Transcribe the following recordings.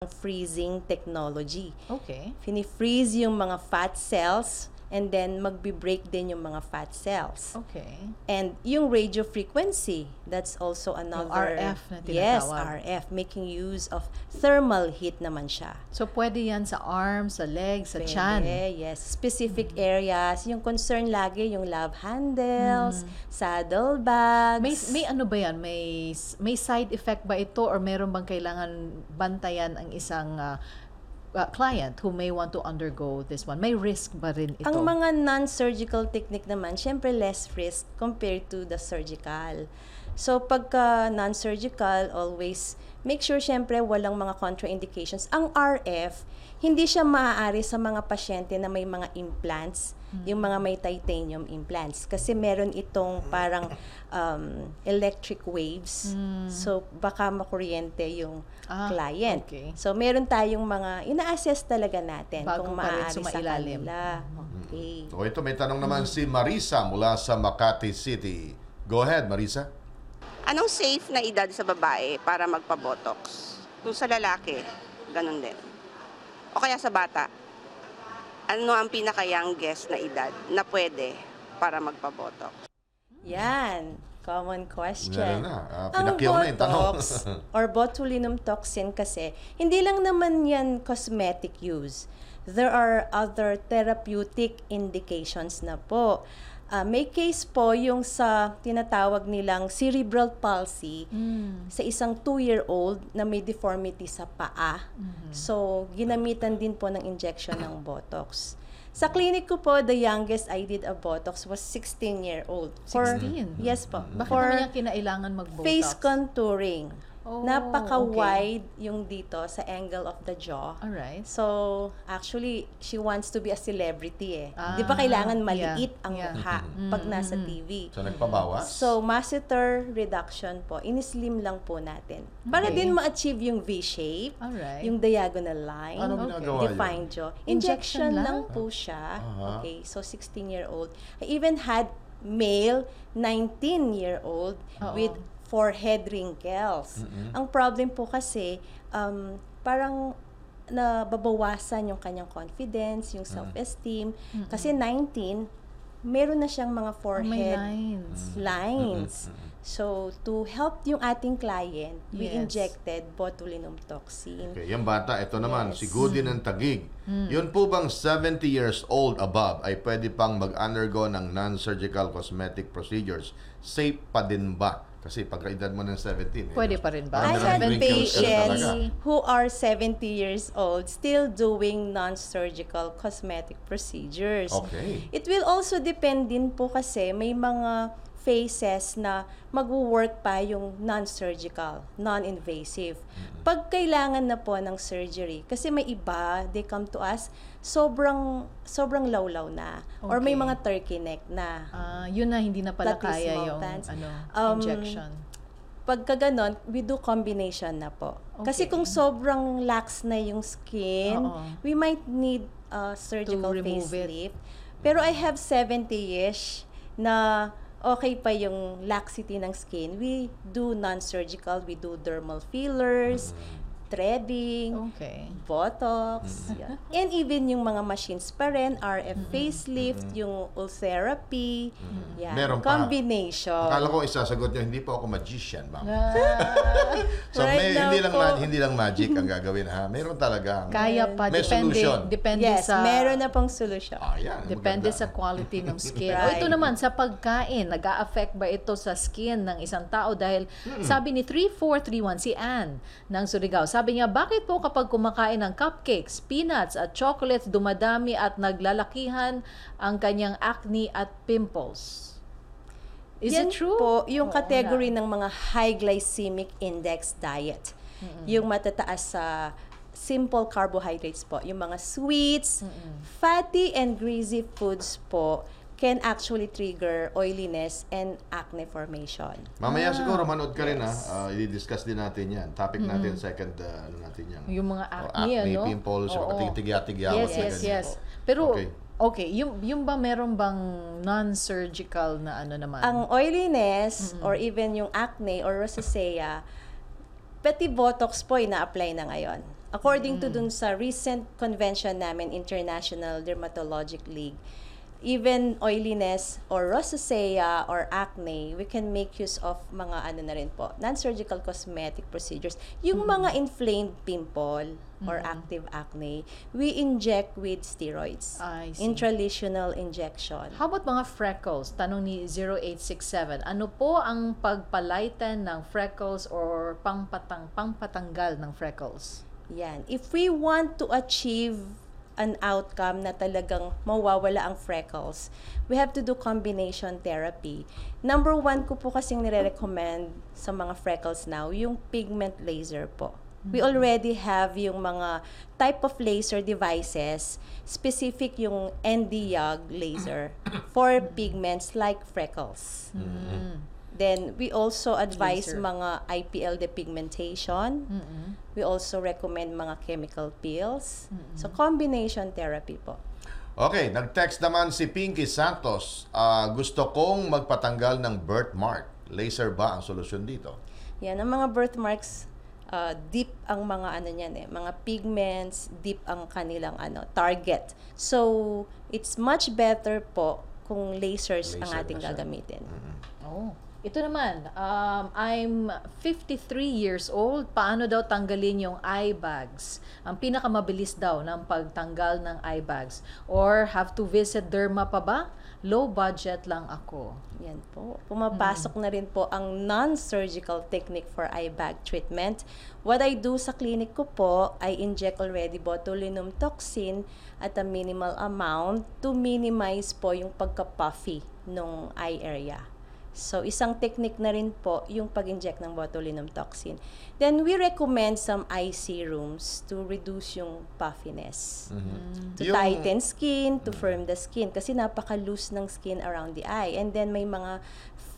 freezing technology. Okay. Fini-freeze yung mga fat cells and then magbi-break din yung mga fat cells. Okay. And yung radio frequency, that's also another... RF na tinatawag. Yes, RF, making use of thermal heat naman siya. So, pwede yan sa arms, sa legs, sa tiyan. Yes. Specific areas. Yung concern lagi, yung love handles, saddle bags. May ano ba yan? May side effect ba ito or meron bang kailangan bantayan ang isang client who may want to undergo this one? May risk ba rin ito? Ang mga non-surgical technique naman, syempre less risk compared to the surgical. So, pagka non-surgical, always make sure syempre walang mga contraindications. Ang RF, hindi siya maaari sa mga pasyente na may mga implants, yung mga may titanium implants. Kasi meron itong parang electric waves. So, baka makuryente yung client. Okay. So, meron tayong mga, ina-assess talaga natin Bago kung pa rin maaari sa sumailalim. kanila. Okay. So ito, may tanong naman si Marisa mula sa Makati City. Go ahead, Marisa. Anong safe na edad sa babae para magpa-botox? Kung sa lalaki, ganun din. O kaya sa bata, ano ang pinaka-youngest na edad na pwede para magpa-botox? Yan. Common question. Meron na. Ang Pinakyaw na yung tanong. Botox or botulinum toxin kasi, hindi lang naman yan cosmetic use. There are other therapeutic indications na po. May case po yung sa tinatawag nilang cerebral palsy sa isang 2-year-old na may deformity sa paa. So, ginamitan din po ng injection ng Botox. Sa clinic ko po, the youngest I did a Botox was 16-year-old. 16? Yes po. Bakit For naman yung kinailangan mag-botox? face contouring. Oh, Napaka-wide yung dito sa angle of the jaw. Alright. So, actually, she wants to be a celebrity eh. Di ba kailangan maliit ang mukha pag nasa TV? So nagpabawas? So, masseter reduction po, in-slim lang po natin. Para din ma-achieve yung V-shape, Alright. yung diagonal line, Ano ginagawa yun? defined jaw. Injection Injection lang? lang po siya. Aha. Okay, so 16-year-old. I even had male 19-year-old with forehead wrinkles. Ang problem po kasi, parang nababawasan yung kanyang confidence, yung self-esteem. Kasi 19, meron na siyang mga May forehead lines. lines. So, to help yung ating client, we Yes. injected botulinum toxin. Okay, yung bata, ito naman, Yes. si Goody ng Taguig. Yun po bang 70 years old above ay pwede pang mag-undergo ng non-surgical cosmetic procedures? Safe pa din ba? Kasi pagka-edad mo ng 17, Pwede pa rin ba? I Marami had ng wrinkles ka na patients talaga. who are 70 years old still doing non-surgical cosmetic procedures. Okay. It will also depend din po kasi may mga phases na mag-work pa yung non-surgical, non-invasive. Pag kailangan na po ng surgery, kasi may iba, they come to us, sobrang lawlaw na. Or may Okay. mga turkey neck na. Yun na, hindi na pala kaya Platysmal yung glands. injection. Pagka ganon, we do combination na po. Kasi Okay. kung sobrang lax na yung skin, Oo. we might need surgical To remove it. facelift. Pero I have 70-ish na okay pa yung laxity ng skin. We do non-surgical, we do dermal fillers, threading, Okay. Botox, yan. And even yung mga machines pa rin, RF facelift, yung ultherapy, yan. Meron pa. Combination. Akala ko isasagot nyo, hindi po ako magician, ma'am. So Right now hindi lang magic ang gagawin, ha? Meron talaga. Kaya pa, May solution. depende Yes, sa... meron na pong solusyon. Yan, Depende maganda. sa quality ng skin. Right. O ito naman, sa pagkain, nag-a-affect ba ito sa skin ng isang tao? Dahil sabi ni 3431, si Ann ng Surigao, sabi niya, bakit po kapag kumakain ng cupcakes, peanuts at chocolates, dumadami at naglalakihan ang kanyang acne at pimples? Is Yan it true? po, yung Oo category na. ng mga high glycemic index diet. Yung matataas sa simple carbohydrates po. Yung mga sweets, fatty and greasy foods po can actually trigger oiliness and acne formation. Mamaya siguro manood ka rin, ha? I-discuss din natin yan. Topic natin, second, ano natin yan. Yung mga acne, acne, ano? pimples, Oo. tigya-tigyawan. Yes. Pero, Okay. okay, yung ba meron bang non-surgical na ano naman? Ang oiliness or even yung acne or rosacea, pati Botox po ina-apply na ngayon. According to dun sa recent convention namin, International Dermatologic League, even oiliness or rosacea or acne, we can make use of mga ano na rin po, non-surgical cosmetic procedures. Yung mga inflamed pimple or active acne, we inject with steroids. I see. Intralesional injection. How about mga freckles? Tanong ni 0867. Ano po ang pagpalitan ng freckles or pangpatanggal ng freckles? Yan. If we want to achieve an outcome na talagang mawawala ang freckles, we have to do combination therapy. Number 1 ko po kasing nire-recommend sa mga freckles now, yung pigment laser po. We already have yung mga type of laser devices, specific yung Nd:YAG laser for pigments like freckles. Then, we also advise Laser. mga IPL depigmentation. We also recommend mga chemical peels. So, combination therapy po. Okay, nag-text naman si Pinky Santos. Gusto kong magpatanggal ng birthmark. Laser ba ang solusyon dito? Yan, ang mga birthmarks, deep ang mga ano niyan mga pigments, deep ang kanilang target. So, it's much better po kung lasers ang Laser ating na siya. gagamitin. Oh. Ito naman, I'm 53 years old. Paano daw tanggalin yung eye bags? Ang pinakamabilis daw ng pagtanggal ng eye bags. Or have to visit derma pa ba? Low budget lang ako. Yan po. Pumapasok na rin po ang non-surgical technique for eye bag treatment. What I do sa clinic ko po, I inject already botulinum toxin at a minimal amount to minimize po yung pagka-puffy nung eye area. So, isang technique na rin po yung pag-inject ng botulinum toxin. Then, we recommend some eye serums to reduce yung puffiness. To Yung- tighten skin, to firm the skin. Kasi napaka-loose ng skin around the eye. And then, may mga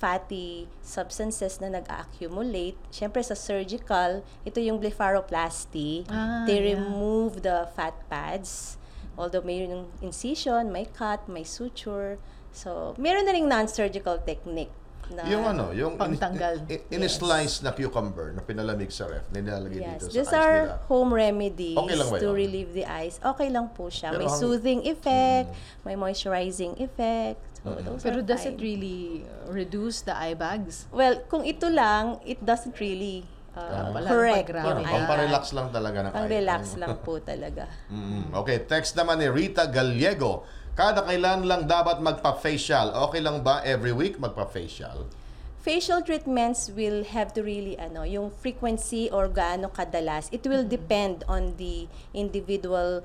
fatty substances na nag-accumulate. Siyempre, sa surgical, ito yung blepharoplasty. They remove the fat pads. Although may yung incision, may cut, may suture. So, meron na ring non-surgical technique. Na, Yung Pagtanggal. in-slice na cucumber na pinalamig sa ref, nilalagay Yes, dito these sa eyes are nila. home remedies Okay lang ba to yun? relieve the eyes. Okay lang po siya. Pero May soothing effect, may moisturizing effect. So, those Pero are does fine. it really reduce the eye bags? Well, kung ito lang, it doesn't really Wala correct nang yung paggrabe. eye. Pamparelax lang talaga ng eye. Pang-relax lang po talaga. Okay, text naman ni Rita Gallego. Kada kailan lang dapat magpa-facial? Okay lang ba every week magpa-facial? Facial treatments will have to really, yung frequency or gaano kadalas, it will depend on the individual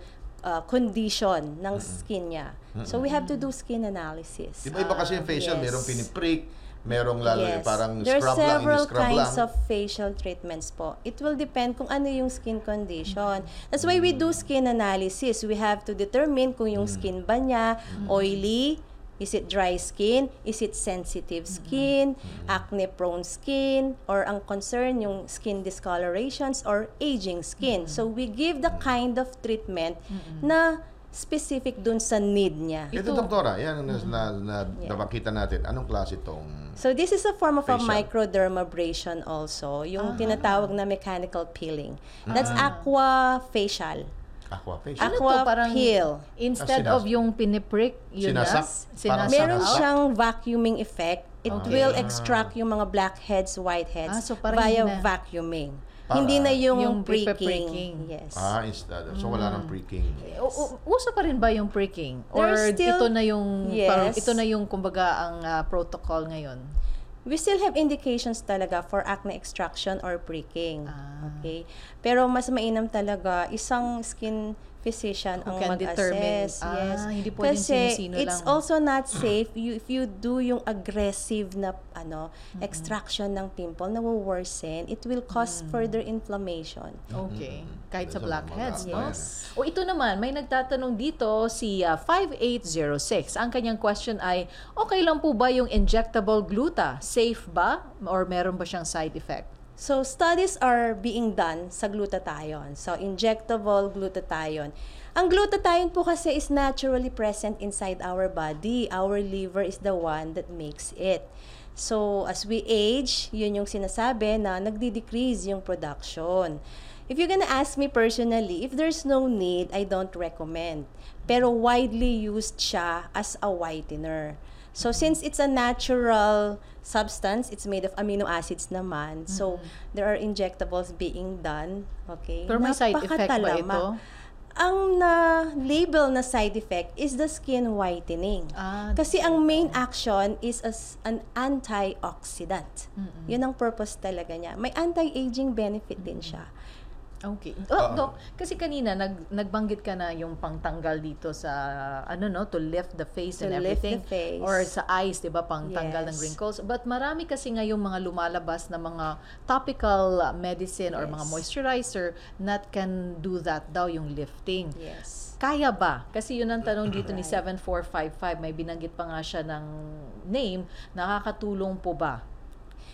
condition ng skin niya. So, we have to do skin analysis. Iba-iba kasi yung facial, yes. merong piniprick, merong lalo Yes. parang There are scrub lang, several ini-scrub kinds lang. of facial treatments po. It will depend kung ano yung skin condition. That's why we do skin analysis. We have to determine kung yung skin ba niya oily, is it dry skin, is it sensitive skin, acne-prone skin, or ang concern yung skin discolorations or aging skin. So we give the kind of treatment na specific dun sa need niya. Ito, doktora, yan na napakita natin. Anong klase itong... So this is a form of a Facial. microdermabrasion also, yung tinatawag na mechanical peeling. That's aqua facial. Aqua facial? Ano Aqua to? Parang peel. instead sinas- of yung piniprick, yun Sinasak? Parang Meron Out? siyang vacuuming effect. It Okay. will extract yung mga blackheads, whiteheads So parang via hindi na- vacuuming. Hindi na yung, Yung pricking. pricking. Yes. Instead. So wala nang pricking. Uso pa rin ba yung pricking? Or There's still- ito na yung Yes. parang ito na yung kumbaga ang protocol ngayon? We still have indications talaga for acne extraction or pricking. Ah. Okay? Pero mas mainam talaga isang skin physician Who ang can determine. mag-assess. Yes. Hindi pwedeng Kasi sino-sino it's lang. also not safe if you do yung aggressive na extraction ng pimple na worsen, it will cause further inflammation. Okay. Kahit sa Sa blackheads, mga no? Yes. O ito naman, may nagtatanong dito si 5806. Ang kanyang question ay, okay lang po ba yung injectable gluta? Safe ba? Or meron ba siyang side effect? So, studies are being done sa glutathione. So, injectable glutathione. Ang glutathione po kasi is naturally present inside our body. Our liver is the one that makes it. So, as we age, yun yung sinasabi na nagdi-decrease yung production. if you're gonna ask me personally, if there's no need, I don't recommend. Pero widely used siya as a whitener. So since it's a natural substance, it's made of amino acids naman. So there are injectables being done, okay? Pero may side effect ba Napakatalama. ito? Ang na-label na side effect is the skin whitening. Kasi ang main action is as an antioxidant. Yun ang purpose talaga niya. May anti-aging benefit din siya. Okay. Doc, kasi kanina nagbanggit ka na yung pangtanggal dito sa to lift the face To and lift everything the face. or sa eyes, 'di ba, pangtanggal ng Yes. wrinkles. But marami kasi ngayong mga lumalabas na mga topical medicine or mga Yes. moisturizer that can do that daw, yung lifting. Yes. Kaya ba? Kasi yun ang tanong dito ni Right. 7455. May binanggit pa nga siya ng name. Nakakatulong po ba?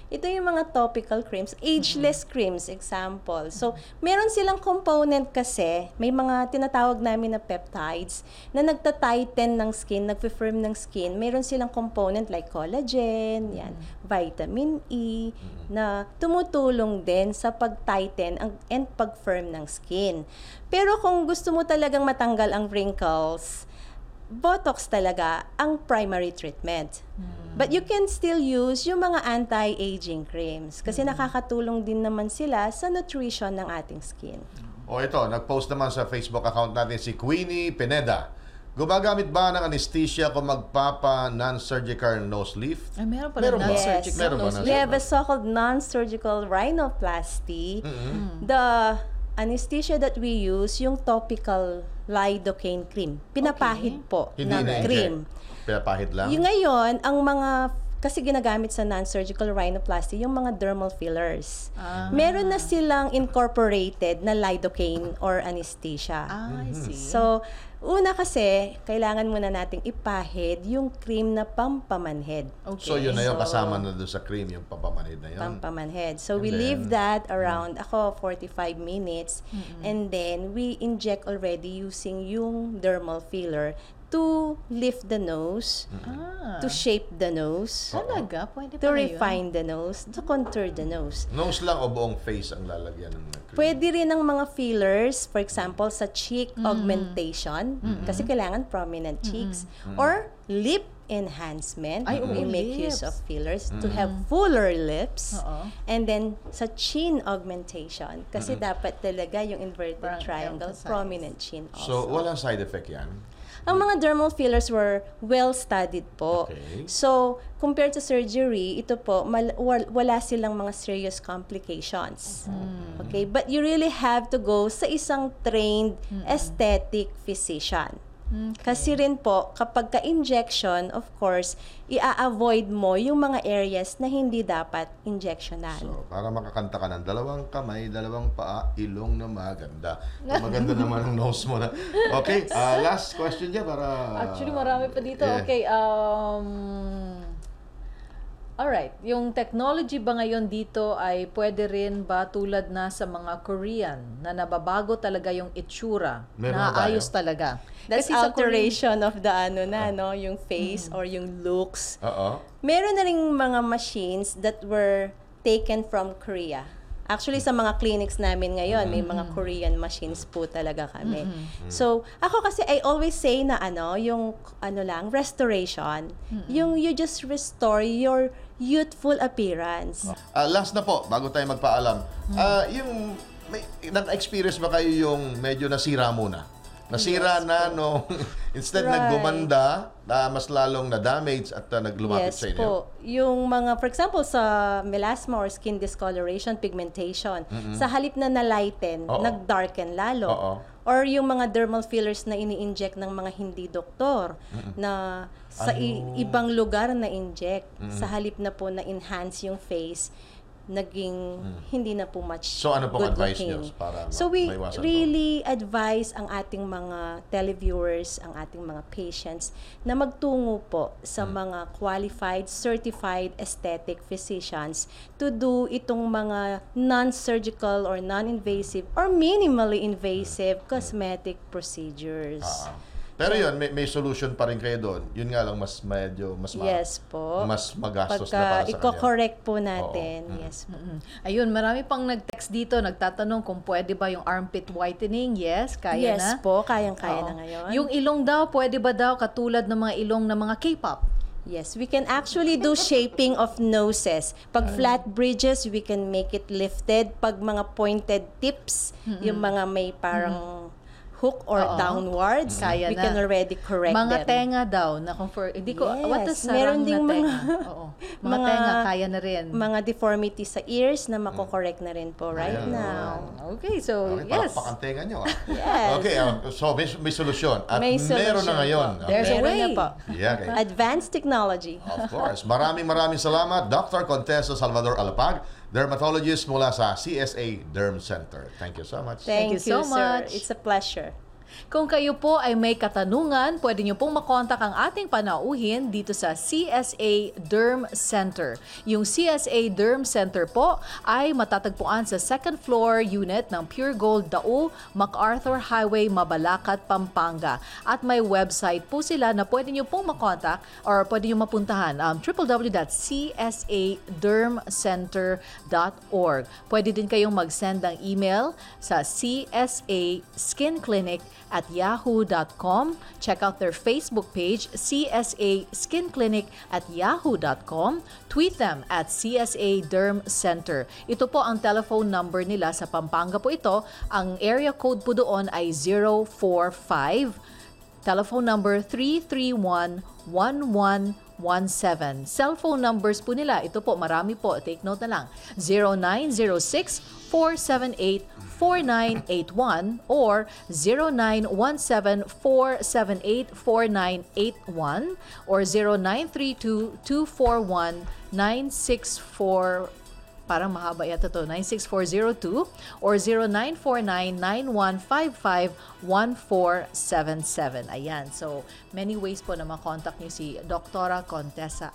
Ito yung mga topical creams, ageless creams, example. So, meron silang component kasi, may mga tinatawag namin na peptides na nagta-tighten ng skin, nagfi-firm ng skin. Meron silang component like collagen, yan, vitamin E, na tumutulong din sa pag-tighten and pag-firm ng skin. Pero kung gusto mo talagang matanggal ang wrinkles, Botox talaga ang primary treatment. But you can still use yung mga anti-aging creams kasi nakakatulong din naman sila sa nutrition ng ating skin. O ito, nag-post naman sa Facebook account natin si Queenie Pineda. Gumagamit ba ng anesthesia kung magpapa non-surgical nose lift? Ay, meron pala Meron ba? non-surgical. Meron ba? nose We have a so-called non-surgical rhinoplasty. The anesthesia that we use, yung topical lidocaine cream. Pinapahid po Hindi ng na cream. Pinapahid lang? Yung ngayon, ang mga kasi ginagamit sa non-surgical rhinoplasty, yung mga dermal fillers. Meron na silang incorporated na lidocaine or anesthesia. I see. So, una kasi, kailangan muna nating ipahid yung cream na pampamanhid. Okay. So yun na yun, So, kasama na doon sa cream, yung pampamanid na yun. Pampamanhid. So, And we then, leave that around, 45 minutes. And then, we inject already using yung dermal filler to lift the nose, to shape the nose, Talaga? Pwede to pala yun? refine the nose, to contour the nose. Nose lang o buong face ang lalagyan ng cream? Pwede rin ang mga fillers, for example, sa cheek augmentation, kasi kailangan prominent cheeks, or lip enhancement. Ay, We oo, make use lips. of fillers to have fuller lips. Oo. And then, sa chin augmentation, kasi dapat talaga yung inverted Parang triangle, emphasize. prominent chin also. So, walang side effect yan? Ang mga dermal fillers were well-studied po. Okay. So, compared to surgery, ito po, wala silang mga serious complications. Okay? But you really have to go sa isang trained aesthetic physician. Kasi rin po, kapag ka-injection, of course, i-avoid mo yung mga areas na hindi dapat injectionan. So, para makakanta ka ng dalawang kamay, dalawang paa, ilong na maganda. Maganda naman ang nose mo na. Okay, last question niya para... Actually, marami pa dito. Yeah. Okay, alright, yung technology ba ngayon dito ay pwede rin ba tulad na sa mga Korean na nababago talaga yung itsura, Meron na na tayo? ayos talaga? That's Kasi sa alteration of the yung face or yung looks. Oo. Meron na ring mga machines that were taken from Korea. Actually, sa mga clinics namin ngayon, may mga Korean machines po talaga kami. So, ako kasi, I always say na yung restoration, yung you just restore your youthful appearance. Last na po, bago tayo magpaalam. Yung, nag-experience ba kayo yung medyo nasira muna? Nasira na, no? Instead, Right. naggumanda, mas lalong na-damage at naglumapit Yes sa inyo. po. Yung mga, for example, sa melasma or skin discoloration, pigmentation, sa halip na na-lighten, Oo. nag-darken lalo. Oo. Or yung mga dermal fillers na ini-inject ng mga hindi doktor, na sa ibang lugar na inject, sa halip na po na-enhance yung face, naging hindi na po much So, ano pong good advice looking. niyo para So we maiwasan to? really advise ang ating mga televiewers, ang ating mga patients na magtungo po sa mga qualified, certified aesthetic physicians to do itong mga non-surgical or non-invasive or minimally invasive cosmetic procedures. Pero yun, may solution pa rin kayo doon. Yun nga lang, mas medyo, Yes po. mas magastos na para sa kanya. Iko-correct po natin. Oo. Yes po. Ayun, marami pang nag-text dito, nagtatanong kung pwede ba yung armpit whitening. Yes, kaya Yes na. po, kayang-kaya Oo. na ngayon. Yung ilong daw, pwede ba daw katulad ng mga ilong ng mga K-pop? Yes, we can actually do shaping of noses. Pag flat bridges, we can make it lifted. Pag mga pointed tips, yung mga may parang hook or Oo. downwards, Kaya we na. can already correct Mga them. tenga daw, na hindi ko, what Yes, is sarang meron na ding tenga? mga- Oo. Mga tenga, kaya na rin. Mga deformities sa ears na mako-correct na rin po right Ayan, now. Okay, so Okay, yes. palakpakan tenga nyo. Yes. Okay, so may solusyon. At May meron na solution ngayon. po. There's a Meron way. na po. Yeah, okay. Advanced technology. Of course. Maraming salamat, Dr. Contessa Salvador Alapag, dermatologist mula sa CSA Derm Center. Thank you so much. you Thank so sir. much. It's a pleasure. Kung kayo po ay may katanungan, pwede niyo pong makontak ang ating panauhin dito sa CSA Derm Center. Yung CSA Derm Center po ay matatagpuan sa second floor unit ng Pure Gold Dao, MacArthur Highway, Mabalacat, Pampanga. At may website po sila na pwede niyo pong makontak or pwede niyo mapuntahan, www.csadermcenter.org. Pwede din kayong mag-send ng email sa csaskinclinic@yahoo.com. Check out their Facebook page, CSA Skin Clinic @yahoo.com. Tweet them at CSA Derm Center. Ito po ang telephone number nila sa Pampanga po ito. Ang area code po doon ay 045. Telephone number 331-1117. Cellphone numbers po nila, ito po, marami po. Take note na lang. 0906-478-4981 or 0917-478-4981 or 0932-241-964, parang mahaba yata to, 96402 or 0949-9155-1477. Ayan. So, many ways po na makontak niyo si Dr. Contessa